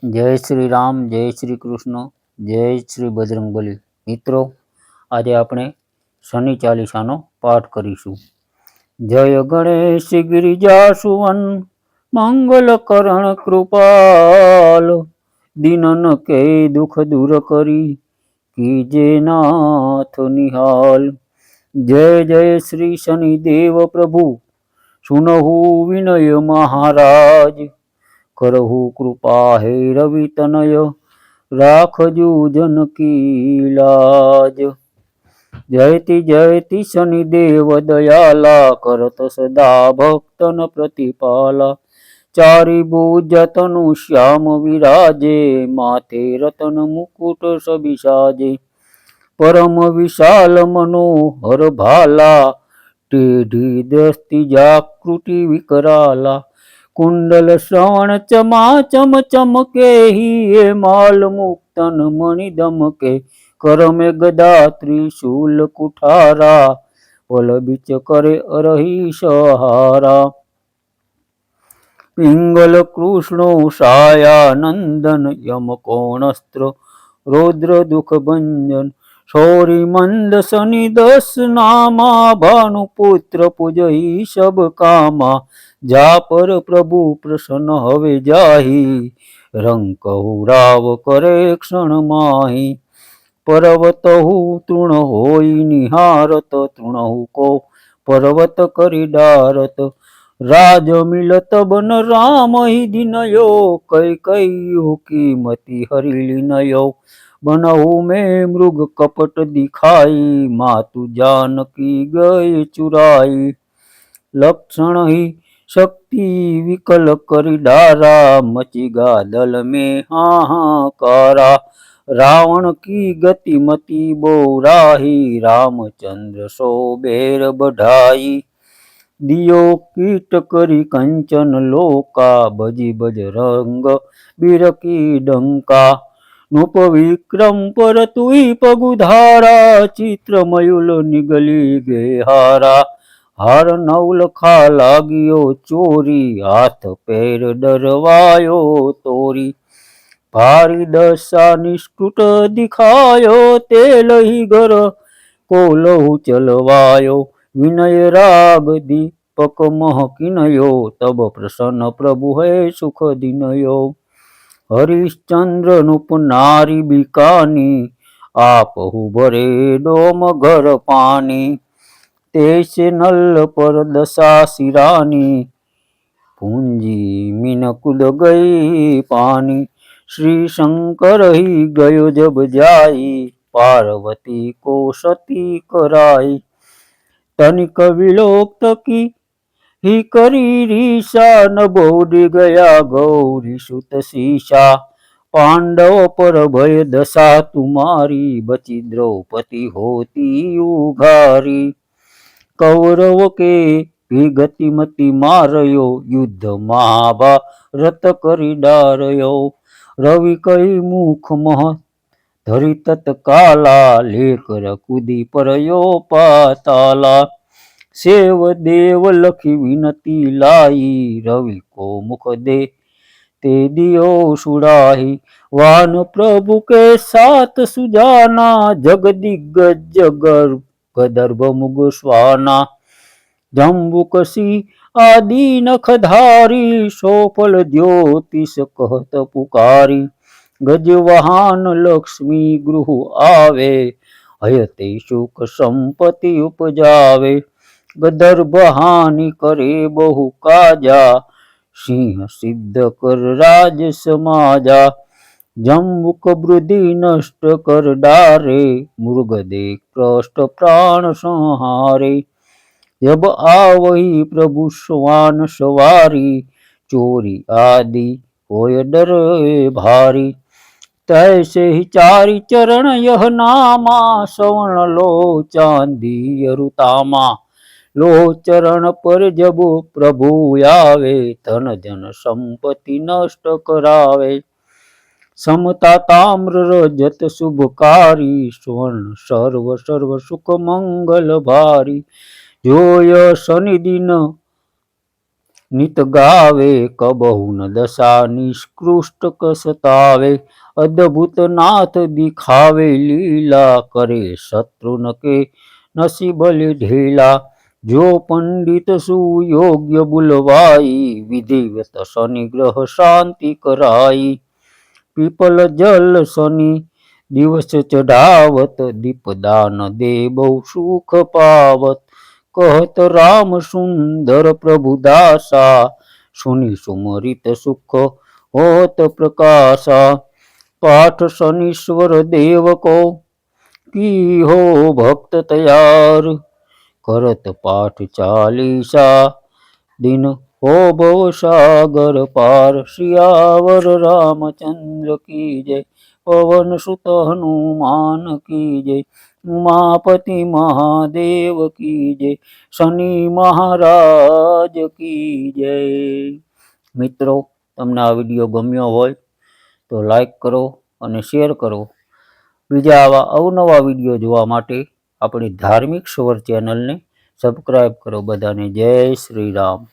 जय श्री राम, जय श्री कृष्ण, जय श्री बजरंगबली। मित्रों, आज आपणे शनि चालीसानो पाठ करीशुं। जय गणेश गिरिजासुवन, मंगल करण कृपाल, दीनन के दुख दूर करी, कीजे नाथ निहाल। जय जय श्री शनि देव प्रभु, सुनहु विनय महाराज, करहु कृपा हे रवि तनय, राखजू जन की लाज। जयति जयति शनिदेव दयाला, करत सदा भक्तन प्रतिपाला। चारि भुज तनु श्याम विराजे, माथे रतन मुकुट सबिसाजे। परम विशाल मनोहर भाला, टेढ़ी दृष्टि जाकृति विकराला। कुंडल श्रवण चमा चम चमके, ही माल मुक्तन मणि दमके। कर में गदा त्रिशूल कुठारा, पल बिच करे अरही सहारा। पिंगल कृष्णो साया नंदन, यम कोणस्त्र रौद्र दुख भंजन। शौरी मंद शनि दस नामा, भानुपुत्र पुजहि सब कामा। जा पर प्रभु प्रसन्न हवे जाहि, रंकहु राव करे क्षण माहि। पर्वतहु तृण होई निहारत, तृणहु को पर्वत करि डारत। राज मिलत बन राम ही दिनयो, कैकेयी की मति हरि लीनयो। बनहु में मृग कपट दिखाई, मातु जानकी गए चुराई। लक्षण ही शक्ति विकल करि डारा, मची गादल में हाहाकारा। रावण की गति मति बोराही, रामचंद्र सो बेर बढ़ाई। दियो कीट करी कंचन लोका, बजी बजरंग बिरकी डंका। नृप विक्रम पर तुई पगुधारा, चित्र मयूल निगली गेहारा। हार नौल खा लागियो चोरी, हाथ पैर डरवायो तोरी। भारी दशा निष्ठुट दिखायो, तेल ही घर को लहु चलवायो। विनय राग दीपक महकिनयो, तब प्रसन्न प्रभु है सुख दिनयो। हरिश्चंद्र नृप नारी बिकानी, आपहु भरे डोम घर पानी। तेसे नल पर दशा सिरानी, पूंजी मीन कुद गई पानी। श्री शंकर ही गयो जब जाई, पार्वती को सती कराई। तनिक विलोक की ही करी रीसा, न बोधि गया गौरी सुत सीसा। पांडव पर भय दशा तुम्हारी, बची द्रौपदी होती उघारी। कौरव के भी गतिमति मारयो, युद्ध महाभारत करि डारयो। रवि कई मुख मह धरि तत्काला, लेकर कूदी परयो पाताला। सेव देव लखी विनती लाई, रवि को मुख दे ते दियो सुड़ाही। वान प्रभु के साथ सुजाना, जग दिग्गज गदर्भ मुग स्वाना। जम्बुकसी आदि नखधारी, सोफल ज्योतिष कहत पुकारी। गजवाहन लक्ष्मी गृह आवे, हयते सुख संपत्ति उपजावे। गदर्भ हानि करे बहु काजा, सिंह सिद्ध कर राज समाजा। जम्बुक वृद्धि नष्ट कर डारे, मृग देख प्रष्ट प्राण संहारे। जब आवही प्रभु स्वान सवारी, चोरी आदि होय डर भारी। तैसे ही चारि चरण यह नामा, सवर्ण लो चांदी अरुतामा। लो चरण पर जब प्रभु आवे, धन जन संपत्ति नष्ट करावे। समता ताम्र रजत शुभकारी, स्वर्ण सर्व सर्व सुख मंगल भारी। जोय शनि दिन નિત ગાવે કબહુ ન દશા નિષ્કૃષ્ટ કસતાવે અદ્ભુત નાથ દિખાવે લીલા કરે શત્રુ ન કે નસીબ ઢેલા જો પંડિત સુયોગ્ય બુલવાઈ વિધિવત શનિગ્રહ શાંતિ કરાઈ પીપલ જલ શનિ દિવસ ચઢાવત દીપદાન દે બહુ સુખ પાવત કહત રામ સુંદર પ્રભુ દાસા સુની સુમરિત સુખ હોત પ્રકાશા પાઠ શનીશ્वर देव को की हो भक्त तैयार करत पाठ चालीसा दिन हो भव सागर पार सियावर रामचंद्र की जय पवन सुत हनुमान की जय उमापति महादेव की जय शनि महाराज की जय। મિત્રો તમને આ વિડીયો ગમ્યો હોય તો લાઈક કરો અને શેર કરો। બીજા આવા અવનવા વિડીયો જોવા માટે આપણી ધાર્મિક સ્વર ચેનલને સબસ્ક્રાઈબ કરો। બધાને જય શ્રી રામ।